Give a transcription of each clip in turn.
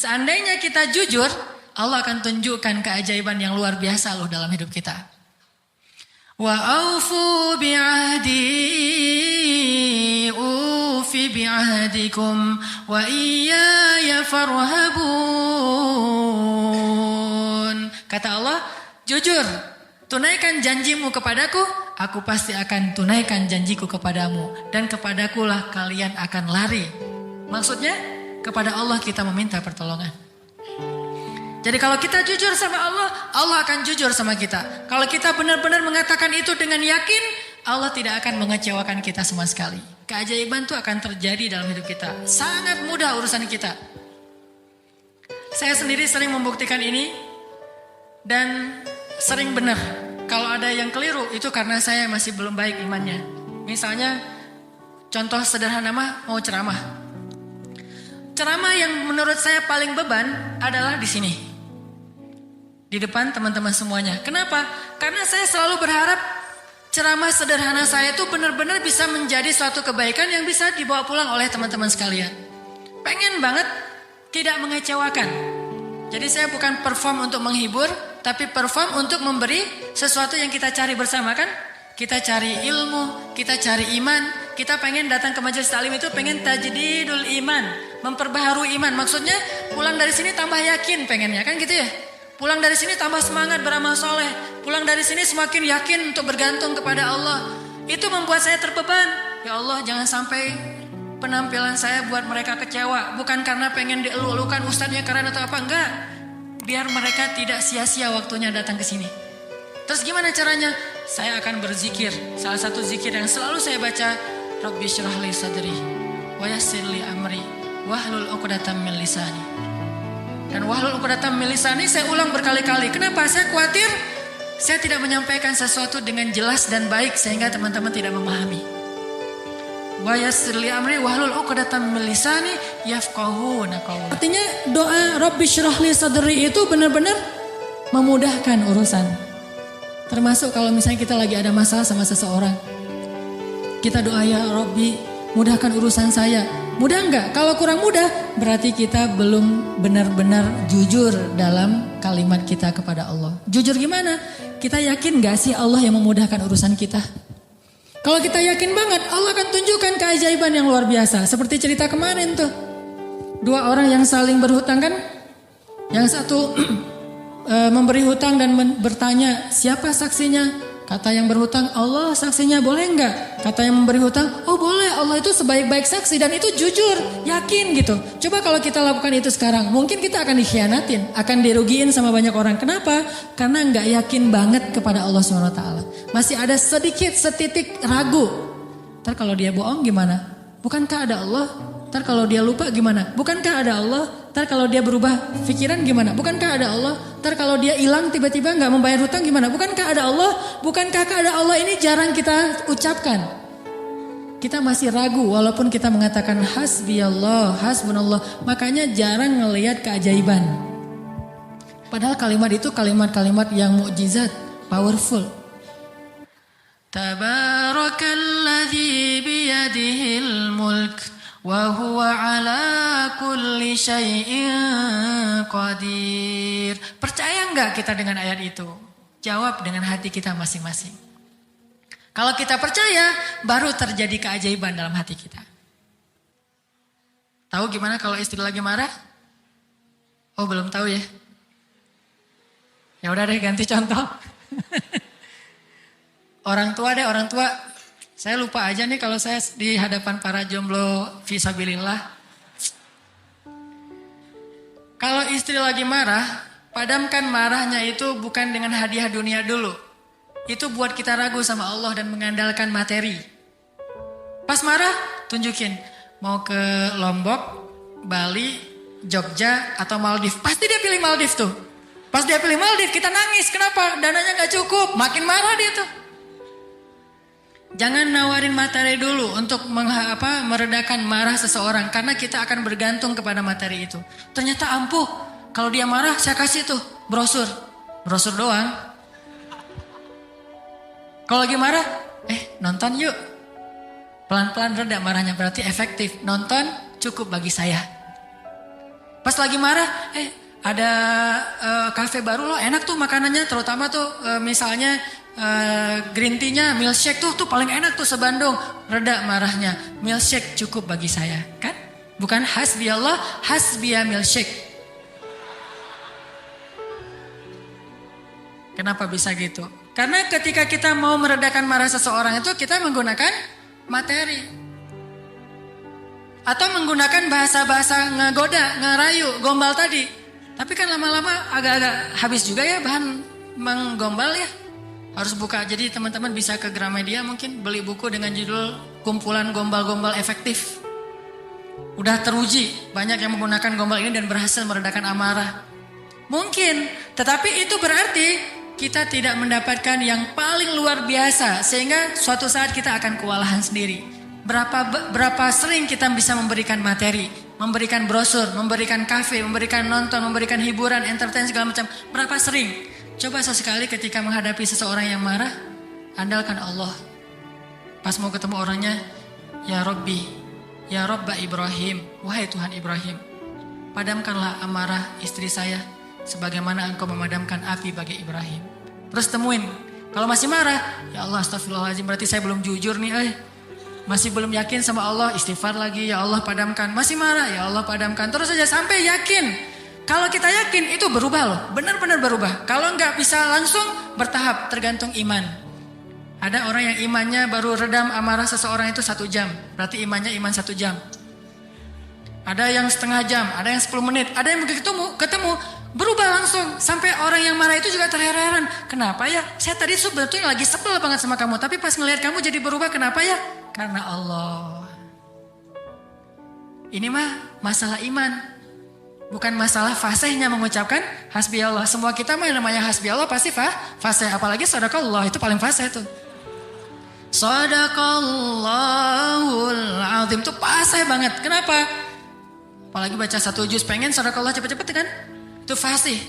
Seandainya kita jujur, Allah akan tunjukkan keajaiban yang luar biasa loh dalam hidup kita. Wa aufu bi'ahdi ufi bi'ahdikum wa iyaya farhabun. Kata Allah, jujur, tunaikan janjimu kepadaku, aku pasti akan tunaikan janjiku kepadamu. Dan kepadakulah kalian akan lari. Maksudnya, kepada Allah kita meminta pertolongan. Jadi kalau kita jujur sama Allah, Allah akan jujur sama kita. Kalau kita benar-benar mengatakan itu dengan yakin, Allah tidak akan mengecewakan kita sama sekali. Keajaiban itu akan terjadi dalam hidup kita. Sangat mudah urusan kita. Saya sendiri sering membuktikan ini dan sering benar. Kalau ada yang keliru itu karena saya masih belum baik imannya. Misalnya contoh sederhana mau ceramah. Ceramah yang menurut saya paling beban adalah di sini. Di depan teman-teman semuanya. Kenapa? Karena saya selalu berharap ceramah sederhana saya itu benar-benar bisa menjadi suatu kebaikan yang bisa dibawa pulang oleh teman-teman sekalian. Pengen banget tidak mengecewakan. Jadi saya bukan perform untuk menghibur, tapi perform untuk memberi sesuatu yang kita cari bersama kan. Kita cari ilmu, kita cari iman. Kita pengen datang ke majelis taklim itu pengen tajdidul iman, memperbaharui iman. Maksudnya pulang dari sini tambah yakin pengennya kan gitu ya. Pulang dari sini tambah semangat beramal soleh. Pulang dari sini semakin yakin untuk bergantung kepada Allah. Itu membuat saya terbeban. Ya Allah, jangan sampai penampilan saya buat mereka kecewa. Bukan karena pengen dielu-elukan ustadznya keren atau apa. Enggak. Biar mereka tidak sia-sia waktunya datang ke sini. Terus gimana caranya? Saya akan berzikir. Salah satu zikir yang selalu saya baca, Rabbi syrah li sadri wa yassir li amri wahlul 'uqdatam min lisani. Dan wahlul 'uqdatam min lisani saya ulang berkali-kali. Kenapa? Saya khawatir saya tidak menyampaikan sesuatu dengan jelas dan baik sehingga teman-teman tidak memahami. Wa yassir li amri wahlul 'uqdatam min lisani yafqahuna qawli. Artinya doa Rabbi syrah li sadri itu benar-benar memudahkan urusan. Termasuk kalau misalnya kita lagi ada masalah sama seseorang. Kita doa ya Rabbi mudahkan urusan saya. Mudah enggak? Kalau kurang mudah berarti kita belum benar-benar jujur dalam kalimat kita kepada Allah. Jujur gimana? Kita yakin enggak sih Allah yang memudahkan urusan kita? Kalau kita yakin banget Allah akan tunjukkan keajaiban yang luar biasa. Seperti cerita kemarin tuh. Dua orang yang saling berhutang kan. Yang satu memberi hutang dan bertanya siapa saksinya? Kata yang berhutang, Allah saksinya, boleh enggak? Kata yang memberi hutang, oh boleh, Allah itu sebaik-baik saksi dan itu jujur, yakin gitu. Coba kalau kita lakukan itu sekarang, mungkin kita akan dikhianatin, akan dirugiin sama banyak orang. Kenapa? Karena enggak yakin banget kepada Allah SWT. Masih ada sedikit, setitik ragu. Ntar kalau dia bohong gimana? Bukankah ada Allah? Ntar kalau dia lupa gimana? Bukankah ada Allah? Ntar kalau dia berubah pikiran gimana? Bukankah ada Allah? Ntar kalau dia hilang tiba-tiba gak membayar hutang gimana? Bukankah ada Allah? Bukankah ada Allah ini jarang kita ucapkan? Kita masih ragu walaupun kita mengatakan hasbiyallah, hasbunallah. Makanya jarang ngelihat keajaiban. Padahal kalimat itu kalimat-kalimat yang mukjizat, powerful. Tabarakalladzi biyadihil mulk. Wa huwa ala kulli syai'in qadir. Percaya enggak kita dengan ayat itu? Jawab dengan hati kita masing-masing. Kalau kita percaya, baru terjadi keajaiban dalam hati kita. Tahu gimana kalau istri lagi marah? Oh, belum tahu ya? Ya udah deh ganti contoh. Orang tua. Saya lupa aja nih kalau saya di hadapan para jomblo fisabilillah. Kalau istri lagi marah, padamkan marahnya itu bukan dengan hadiah dunia dulu. Itu buat kita ragu sama Allah dan mengandalkan materi. Pas marah, tunjukin. Mau ke Lombok, Bali, Jogja, atau Maldives. Pasti dia pilih Maldives tuh. Pas dia pilih Maldives, kita nangis. Kenapa? Dananya gak cukup. Makin marah dia tuh. Jangan nawarin materi dulu untuk meredakan marah seseorang. Karena kita akan bergantung kepada materi itu. Ternyata ampuh. Kalau dia marah saya kasih tuh brosur. Brosur doang. Kalau lagi marah, nonton yuk. Pelan-pelan reda marahnya berarti efektif. Nonton cukup bagi saya. Pas lagi marah, ada kafe baru loh, enak tuh makanannya, terutama tuh misalnya green tea-nya, milkshake tuh paling enak tuh se-Bandung. Reda marahnya, milkshake cukup bagi saya, kan? Bukan hasbiyallah, hasbiya milkshake. Kenapa bisa gitu? Karena ketika kita mau meredakan marah seseorang itu kita menggunakan materi. Atau menggunakan bahasa-bahasa ngegoda, ngerayu, gombal tadi. Tapi kan lama-lama agak-agak habis juga ya bahan menggombal ya. Harus buka, jadi teman-teman bisa ke Gramedia mungkin beli buku dengan judul Kumpulan Gombal-Gombal Efektif. Udah teruji, banyak yang menggunakan gombal ini dan berhasil meredakan amarah. Mungkin, tetapi itu berarti kita tidak mendapatkan yang paling luar biasa. Sehingga suatu saat kita akan kewalahan sendiri. Berapa sering kita bisa memberikan materi, memberikan brosur, memberikan kafe, memberikan nonton, memberikan hiburan, entertain segala macam. Berapa sering? Coba sesekali ketika menghadapi seseorang yang marah, andalkan Allah. Pas mau ketemu orangnya, ya Rabbi, ya Rabba Ibrahim, wahai Tuhan Ibrahim, padamkanlah amarah istri saya sebagaimana engkau memadamkan api bagi Ibrahim. Terus temuin, kalau masih marah, ya Allah astagfirullahaladzim, berarti saya belum jujur nih, masih belum yakin sama Allah, istighfar lagi, ya Allah padamkan. Masih marah, ya Allah padamkan. Terus saja sampai yakin. Kalau kita yakin itu berubah loh, benar-benar berubah. Kalau nggak bisa langsung, bertahap, tergantung iman. Ada orang yang imannya baru redam amarah seseorang itu 1 jam, berarti imannya iman 1 jam. Ada yang setengah jam, ada yang 10 menit, ada yang begitu ketemu berubah langsung. Sampai orang yang marah itu juga terheran-heran. Kenapa ya? Saya tadi sebetulnya lagi sebel banget sama kamu, tapi pas ngelihat kamu jadi berubah, kenapa ya? Karena Allah. Ini mah masalah iman. Bukan masalah fasihnya mengucapkan hasbi Allah. Semua kita mah yang namanya hasbi Allah pasti fasih. Apalagi sadaqallah, itu paling fasih tuh. Sadaqallahul azim itu fasih banget. Kenapa? Apalagi baca 1 juz pengen sadaqallah cepet-cepet kan? Itu fasih.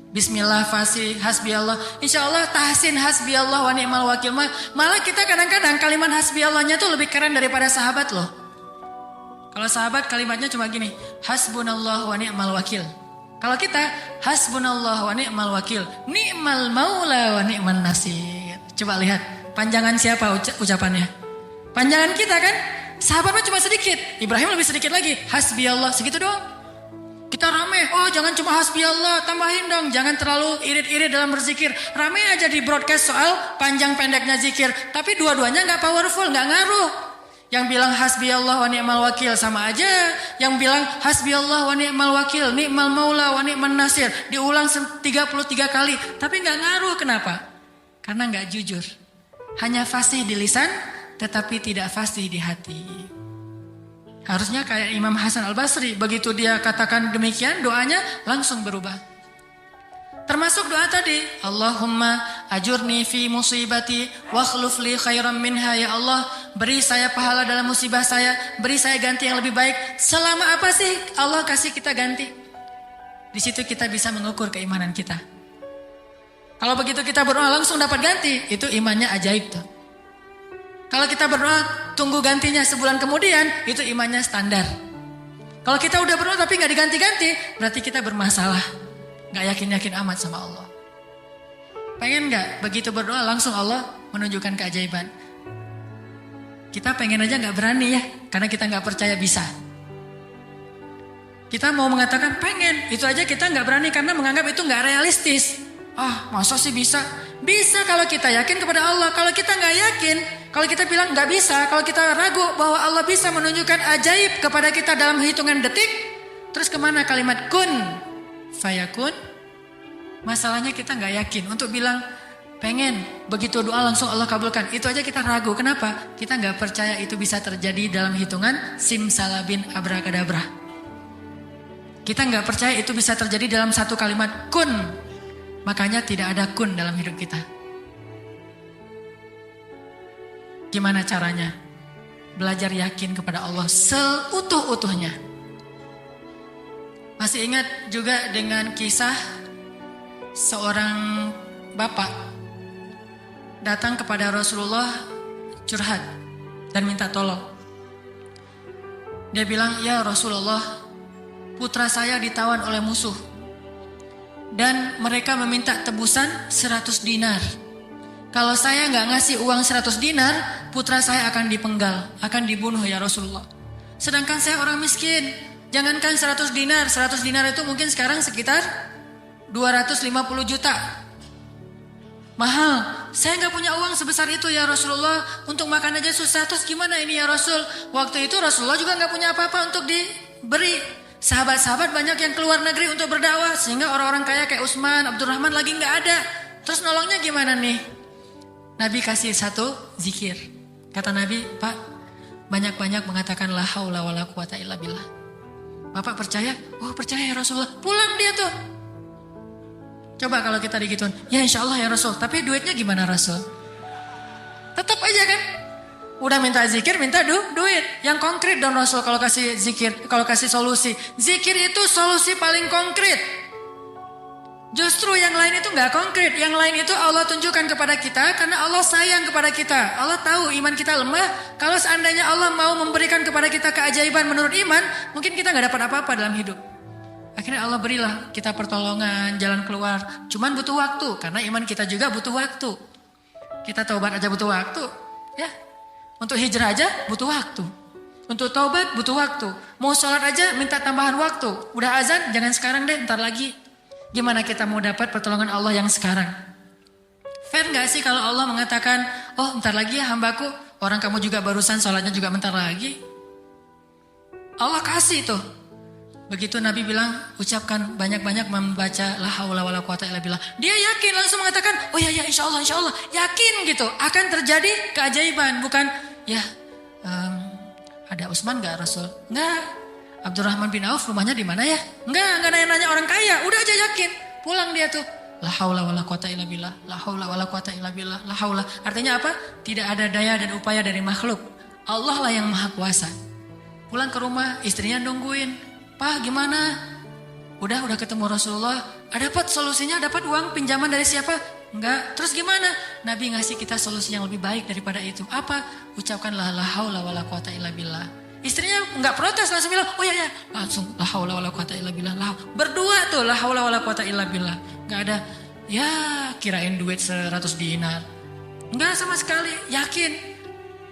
Bismillah fasih, hasbi Allah. Insya Allah tahsin hasbi Allah wa ni'mal wakil. Malah kita kadang-kadang kalimat hasbi Allahnya tuh lebih keren daripada sahabat loh. Kalau sahabat kalimatnya cuma gini, hasbunallah wa ni'mal wakil. Kalau kita, hasbunallah wa ni'mal wakil, ni'mal maula wa ni'man nasir. Coba lihat, panjangan siapa ucapannya? Panjangan kita kan? Sahabatnya cuma sedikit, Ibrahim lebih sedikit lagi, hasbi Allah, segitu doang. Kita rame, oh jangan cuma hasbi Allah, tambahin dong. Jangan terlalu irit-irit dalam berzikir. Rame aja di broadcast soal panjang pendeknya zikir. Tapi dua-duanya gak powerful, gak ngaruh. Yang bilang hasbi Allah wa ni'mal wakil sama aja. Yang bilang hasbi Allah wa ni'mal wakil, ni'mal maula wa ni'man nasir. Diulang 33 kali. Tapi gak ngaruh, kenapa? Karena gak jujur. Hanya fasih di lisan, tetapi tidak fasih di hati. Harusnya kayak Imam Hasan Al-Basri. Begitu dia katakan demikian, doanya langsung berubah. Termasuk doa tadi, Allahumma ajurni fi musibati wa akhluf li khairan minha. Ya Allah, beri saya pahala dalam musibah saya, beri saya ganti yang lebih baik. Selama apa sih Allah kasih kita ganti? Di situ kita bisa mengukur keimanan kita. Kalau begitu kita berdoa langsung dapat ganti, itu imannya ajaib tuh. Kalau kita berdoa tunggu gantinya sebulan kemudian, itu imannya standar. Kalau kita udah berdoa tapi gak diganti-ganti, berarti kita bermasalah. Gak yakin-yakin amat sama Allah. Pengen gak begitu berdoa langsung Allah menunjukkan keajaiban? Kita pengen aja gak berani ya, karena kita gak percaya bisa. Kita mau mengatakan pengen, itu aja kita gak berani karena menganggap itu gak realistis. Masa sih bisa? Bisa kalau kita yakin kepada Allah. Kalau kita gak yakin, kalau kita bilang gak bisa, kalau kita ragu bahwa Allah bisa menunjukkan ajaib kepada kita dalam hitungan detik, terus kemana kalimat kun fayakun? Masalahnya kita gak yakin untuk bilang pengen, begitu doa langsung Allah kabulkan. Itu aja kita ragu, kenapa? Kita gak percaya itu bisa terjadi dalam hitungan simsalabin abrakadabra. Kita gak percaya itu bisa terjadi dalam satu kalimat kun. Makanya tidak ada kun dalam hidup kita. Gimana caranya? Belajar yakin kepada Allah seutuh-utuhnya. Masih ingat juga dengan kisah seorang bapak datang kepada Rasulullah curhat dan minta tolong. Dia bilang, ya Rasulullah, putra saya ditawan oleh musuh. Dan mereka meminta tebusan 100 dinar. Kalau saya nggak ngasih uang 100 dinar, putra saya akan dipenggal, akan dibunuh ya Rasulullah. Sedangkan saya orang miskin. Jangankan 100 dinar, 100 dinar itu mungkin sekarang sekitar 250 juta. Mahal. Saya nggak punya uang sebesar itu ya Rasulullah. Untuk makan aja susah. Terus gimana ini ya Rasul? Waktu itu Rasulullah juga nggak punya apa-apa untuk diberi. Sahabat-sahabat banyak yang keluar negeri untuk berdakwah. Sehingga orang-orang kaya kayak Utsman, Abdurrahman lagi nggak ada. Terus nolongnya gimana nih? Nabi kasih satu zikir. Kata Nabi, Pak, banyak-banyak mengatakan la haula wala quwata illa billah. Bapak percaya? Oh percaya ya Rasulullah. Pulang dia tuh. Coba kalau kita digituin, ya insya Allah ya Rasul. Tapi duitnya gimana Rasul? Tetap aja kan? Udah minta zikir, minta duit. Yang konkret dong Rasul kalau kasih zikir, kalau kasih solusi. Zikir itu solusi paling konkret. Justru yang lain itu gak konkret. Yang lain itu Allah tunjukkan kepada kita karena Allah sayang kepada kita. Allah tahu iman kita lemah. Kalau seandainya Allah mau memberikan kepada kita keajaiban menurut iman, mungkin kita gak dapat apa-apa dalam hidup. Akhirnya Allah berilah kita pertolongan, jalan keluar. Cuman butuh waktu, karena iman kita juga butuh waktu. Kita taubat aja butuh waktu, ya. Untuk hijrah aja butuh waktu. Untuk taubat butuh waktu. Mau sholat aja minta tambahan waktu. Udah azan, jangan sekarang deh, ntar lagi. Gimana kita mau dapat pertolongan Allah yang sekarang? Fair gak sih kalau Allah mengatakan, oh ntar lagi ya hambaku, orang kamu juga barusan sholatnya juga bentar lagi. Allah kasih tuh. Begitu Nabi bilang, ucapkan banyak-banyak membaca la haula wala quwata illa billah. Dia yakin langsung mengatakan, oh ya insya Allah. Yakin gitu, akan terjadi keajaiban. Bukan, ya ada Utsman gak Rasul? Enggak. Abdurrahman bin Auf rumahnya di mana ya? Enggak nanya-nanya orang kaya. Udah aja yakin, pulang dia tuh. La haula wala quwata illa billah, la haula wala quwata illa billah, la haula. Artinya apa? Tidak ada daya dan upaya dari makhluk. Allah lah yang maha kuasa. Pulang ke rumah, istrinya nungguin. Pak gimana? Udah ketemu Rasulullah. Dapat solusinya, dapat uang pinjaman dari siapa? Enggak. Terus gimana? Nabi ngasih kita solusi yang lebih baik daripada itu. Apa? Ucapkanlah la haula wala quwata illa billah. Istrinya enggak protes, langsung bilang, oh ya. Langsung la haula wala quwata illa billah. Berdua tuh la haula wala quwata illa billah. Enggak ada, ya kirain duit 100 dinar. Enggak sama sekali, yakin.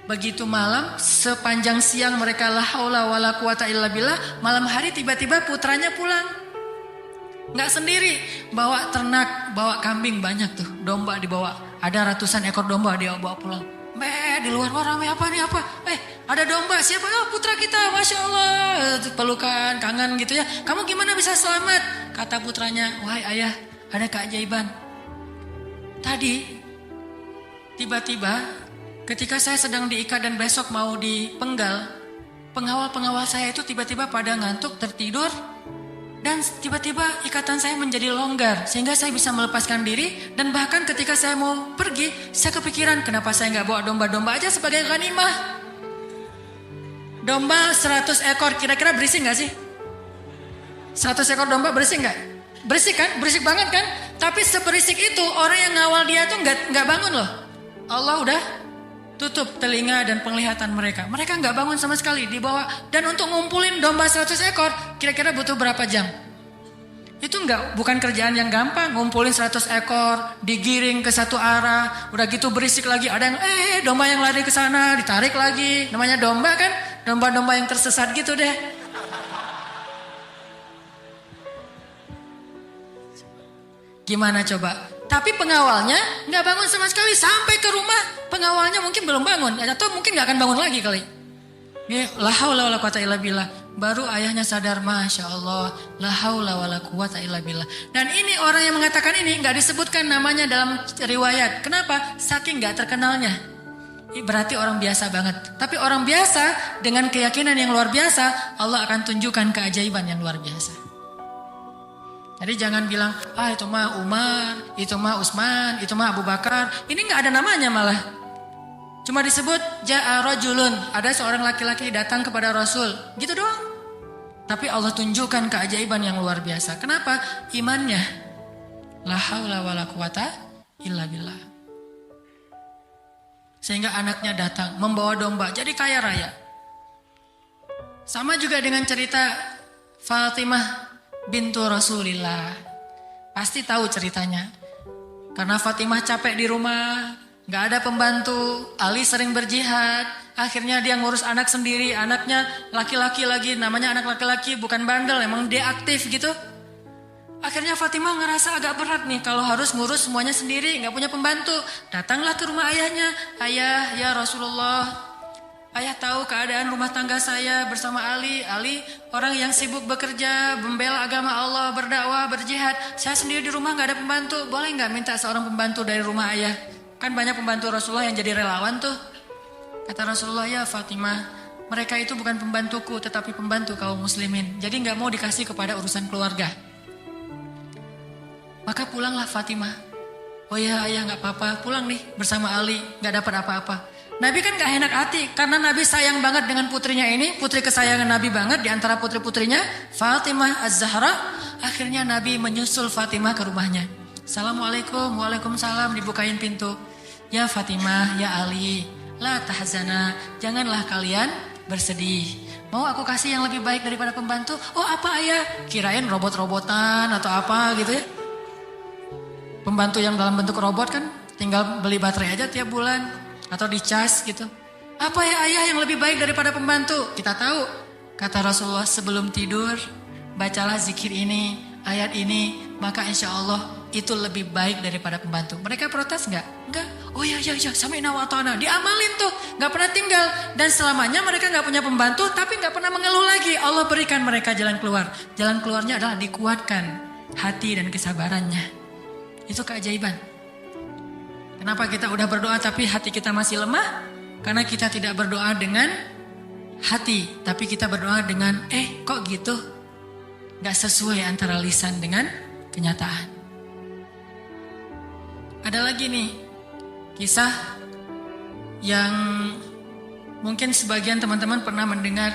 Begitu malam, sepanjang siang mereka la haula wala quwata illa billah, malam hari tiba-tiba putranya pulang. Nggak sendiri, bawa ternak, bawa kambing banyak tuh, domba dibawa. Ada ratusan ekor domba dia bawa pulang. Di luar wah ramai apa nih apa? Ada domba, siapa? Oh putra kita, Masya Allah. Pelukan, kangen gitu ya. Kamu gimana bisa selamat? Kata putranya, wahai ayah, ada keajaiban. Tadi, tiba-tiba ketika saya sedang diikat dan besok mau dipenggal, pengawal-pengawal saya itu tiba-tiba pada ngantuk, tertidur, dan tiba-tiba ikatan saya menjadi longgar, sehingga saya bisa melepaskan diri, dan bahkan ketika saya mau pergi, saya kepikiran, kenapa saya nggak bawa domba-domba aja sebagai ghanimah? Domba 100 ekor, kira-kira berisik nggak sih? 100 ekor domba berisik nggak? Berisik kan? Berisik banget kan? Tapi seberisik itu, orang yang ngawal dia tuh nggak bangun loh. Allah udah tutup telinga dan penglihatan mereka. Mereka nggak bangun sama sekali, dibawa. Dan untuk ngumpulin domba 100 ekor, kira-kira butuh berapa jam? Itu bukan kerjaan yang gampang. Ngumpulin 100 ekor, digiring ke satu arah, udah gitu berisik lagi. Ada yang domba yang lari ke sana, ditarik lagi. Namanya domba kan? Domba-domba yang tersesat gitu deh. Gimana coba? Tapi pengawalnya nggak bangun sama sekali sampai ke rumah. Pengawalnya mungkin belum bangun atau mungkin nggak akan bangun lagi kali. La haula wala quwata illa billah. Baru ayahnya sadar, Masya Allah, la haula wala quwata illa billah. Dan ini orang yang mengatakan ini nggak disebutkan namanya dalam riwayat. Kenapa? Saking nggak terkenalnya. Berarti orang biasa banget. Tapi orang biasa dengan keyakinan yang luar biasa, Allah akan tunjukkan keajaiban yang luar biasa. Jadi jangan bilang, itu mah Umar, itu mah Utsman, itu mah Abu Bakar. Ini nggak ada namanya malah. Cuma disebut ja'a rajulun, ada seorang laki-laki datang kepada Rasul, gitu doang. Tapi Allah tunjukkan keajaiban yang luar biasa. Kenapa? Imannya. La haula wala quwata illa billah. Sehingga anaknya datang membawa domba, jadi kaya raya. Sama juga dengan cerita Fatimah bintu Rasulillah. Pasti tahu ceritanya. Karena Fatimah capek di rumah, gak ada pembantu, Ali sering berjihad. Akhirnya dia ngurus anak sendiri, anaknya laki-laki lagi, namanya anak laki-laki, bukan bandel, emang dia aktif gitu. Akhirnya Fatimah ngerasa agak berat nih kalau harus ngurus semuanya sendiri, gak punya pembantu. Datanglah ke rumah ayahnya, ayah ya Rasulullah, ayah tahu keadaan rumah tangga saya bersama Ali. Ali orang yang sibuk bekerja, membela agama Allah, berdakwah, berjihad. Saya sendiri di rumah gak ada pembantu, boleh gak minta seorang pembantu dari rumah ayah? Kan banyak pembantu Rasulullah yang jadi relawan tuh. Kata Rasulullah, ya Fatimah, mereka itu bukan pembantuku tetapi pembantu kaum muslimin. Jadi gak mau dikasih kepada urusan keluarga. Maka pulanglah Fatimah. Oh ya ayah gak apa-apa, pulang nih bersama Ali, gak dapat apa-apa. Nabi kan gak enak hati karena Nabi sayang banget dengan putrinya ini, putri kesayangan Nabi banget di antara putri-putrinya, Fatimah Az-Zahra. Akhirnya Nabi menyusul Fatimah ke rumahnya. Assalamualaikum, waalaikumsalam, dibukain pintu. Ya Fatimah, ya Ali, la tahzana, janganlah kalian bersedih. Mau aku kasih yang lebih baik daripada pembantu? Oh apa ayah? Kirain robot-robotan atau apa gitu ya. Pembantu yang dalam bentuk robot kan tinggal beli baterai aja tiap bulan atau dicas gitu. Apa ya ayah yang lebih baik daripada pembantu? Kita tahu, kata Rasulullah sebelum tidur, bacalah zikir ini, ayat ini, maka insya Allah itu lebih baik daripada pembantu. Mereka protes nggak? Enggak. Oh ya, sami'na wa ata'na. Diamalin tuh, nggak pernah tinggal. Dan selamanya mereka nggak punya pembantu, tapi nggak pernah mengeluh lagi. Allah berikan mereka jalan keluar. Jalan keluarnya adalah dikuatkan hati dan kesabarannya. Itu keajaiban. Kenapa kita udah berdoa tapi hati kita masih lemah? Karena kita tidak berdoa dengan hati, tapi kita berdoa dengan kok gitu? Gak sesuai antara lisan dengan kenyataan. Ada lagi nih kisah yang mungkin sebagian teman-teman pernah mendengar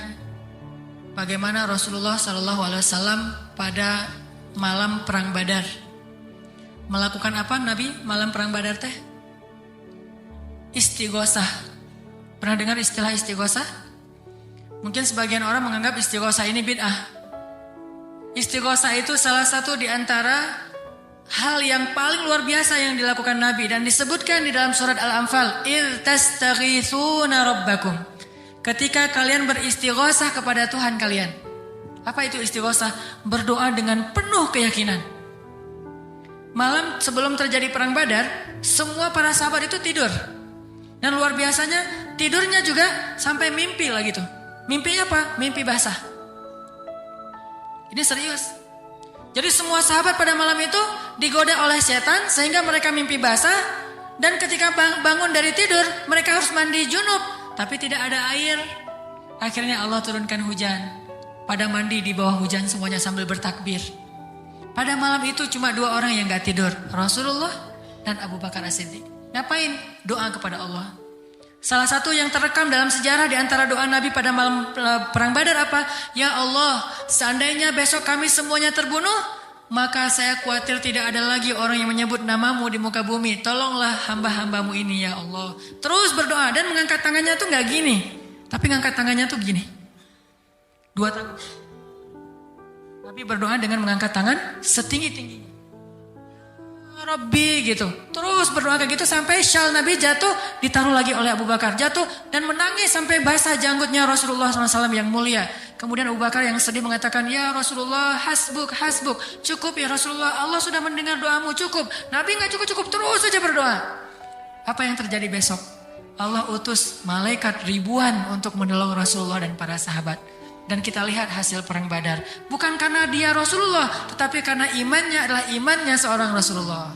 bagaimana Rasulullah SAW pada malam perang Badar melakukan apa Nabi malam perang Badar teh? Istighosah. Pernah dengar istilah istighosah? Mungkin sebagian orang menganggap istighosah ini bid'ah. Istighosah itu salah satu di antara hal yang paling luar biasa yang dilakukan Nabi dan disebutkan di dalam surat Al-Anfal, "Idz tastaghitsuna rabbakum." Ketika kalian beristighosah kepada Tuhan kalian. Apa itu istighosah? Berdoa dengan penuh keyakinan. Malam sebelum terjadi perang Badar, semua para sahabat itu tidur. Dan luar biasanya tidurnya juga sampai mimpi lah gitu. Mimpinya apa? Mimpi basah. Ini serius. Jadi semua sahabat pada malam itu digoda oleh setan sehingga mereka mimpi basah. Dan ketika bangun dari tidur mereka harus mandi junub. Tapi tidak ada air. Akhirnya Allah turunkan hujan. Pada mandi di bawah hujan semuanya sambil bertakbir. Pada malam itu cuma 2 orang yang gak tidur. Rasulullah dan Abu Bakar As-Siddiq. Ngapain? Doa kepada Allah. Salah satu yang terekam dalam sejarah di antara doa Nabi pada malam perang Badar apa? Ya Allah, seandainya besok kami semuanya terbunuh, maka saya khawatir tidak ada lagi orang yang menyebut namamu di muka bumi. Tolonglah hamba-hambamu ini ya Allah. Terus berdoa dan mengangkat tangannya tuh gak gini. Tapi ngangkat tangannya tuh gini. 2 tangan. Nabi berdoa dengan mengangkat tangan setinggi-tingginya. Rabbi gitu. Terus berdoa kayak gitu sampai syal Nabi jatuh, ditaruh lagi oleh Abu Bakar. Jatuh dan menangis sampai basah janggutnya Rasulullah SAW yang mulia. Kemudian Abu Bakar yang sedih mengatakan, ya Rasulullah hasbuk. Cukup ya Rasulullah, Allah sudah mendengar doamu, cukup. Nabi gak cukup, terus saja berdoa. Apa yang terjadi besok? Allah utus malaikat ribuan untuk menolong Rasulullah dan para sahabat. Dan kita lihat hasil perang Badar. Bukan karena dia Rasulullah, tetapi karena imannya adalah imannya seorang Rasulullah.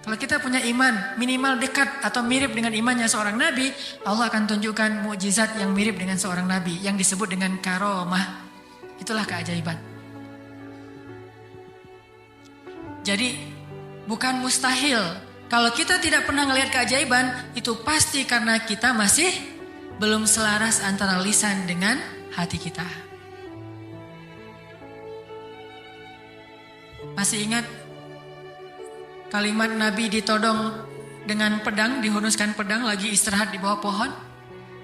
Kalau kita punya iman minimal dekat atau mirip dengan imannya seorang Nabi, Allah akan tunjukkan mukjizat yang mirip dengan seorang Nabi yang disebut dengan karomah. Itulah keajaiban. Jadi bukan mustahil. Kalau kita tidak pernah melihat keajaiban, itu pasti karena kita masih belum selaras antara lisan dengan hati kita. Masih ingat kalimat Nabi ditodong dengan pedang, dihunuskan pedang lagi istirahat di bawah pohon?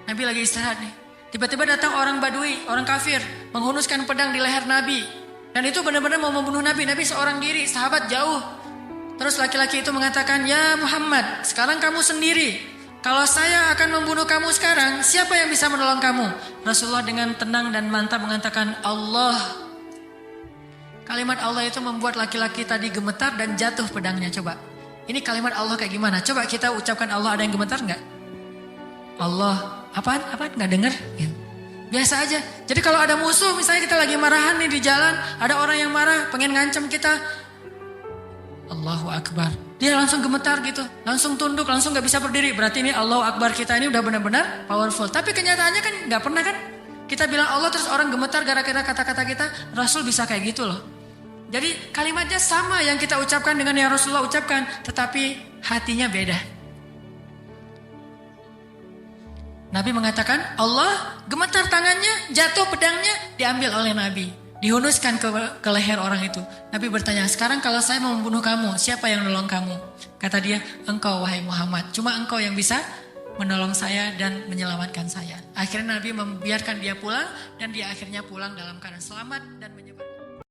Nabi lagi istirahat nih. Tiba-tiba datang orang Badui, orang kafir, menghunuskan pedang di leher Nabi. Dan itu benar-benar mau membunuh Nabi. Nabi seorang diri, sahabat jauh. Terus laki-laki itu mengatakan, "Ya Muhammad, sekarang kamu sendiri. Kalau saya akan membunuh kamu sekarang, siapa yang bisa menolong kamu?" Rasulullah dengan tenang dan mantap mengatakan, "Allah." Kalimat Allah itu membuat laki-laki tadi gemetar dan jatuh pedangnya. Coba, ini kalimat Allah kayak gimana? Coba kita ucapkan Allah, ada yang gemetar nggak? Allah, apaan? Nggak dengar? Ya. Biasa aja. Jadi kalau ada musuh, misalnya kita lagi marahan nih di jalan, ada orang yang marah, pengen ngancam kita, Allahu Akbar. Dia langsung gemetar gitu, langsung tunduk, langsung gak bisa berdiri. Berarti ini Allahu Akbar kita ini udah benar-benar powerful. Tapi kenyataannya kan gak pernah kan. Kita bilang Allah terus orang gemetar gara-gara kata-kata kita. Rasul bisa kayak gitu loh. Jadi kalimatnya sama yang kita ucapkan dengan yang Rasulullah ucapkan. Tetapi hatinya beda. Nabi mengatakan Allah gemetar tangannya, jatuh pedangnya, diambil oleh Nabi. Dihunuskan ke leher orang itu. Nabi bertanya, "Sekarang kalau saya mau membunuh kamu, siapa yang nolong kamu?" Kata dia, "Engkau wahai Muhammad. Cuma engkau yang bisa menolong saya dan menyelamatkan saya." Akhirnya Nabi membiarkan dia pulang dan dia akhirnya pulang dalam keadaan selamat dan menyebar.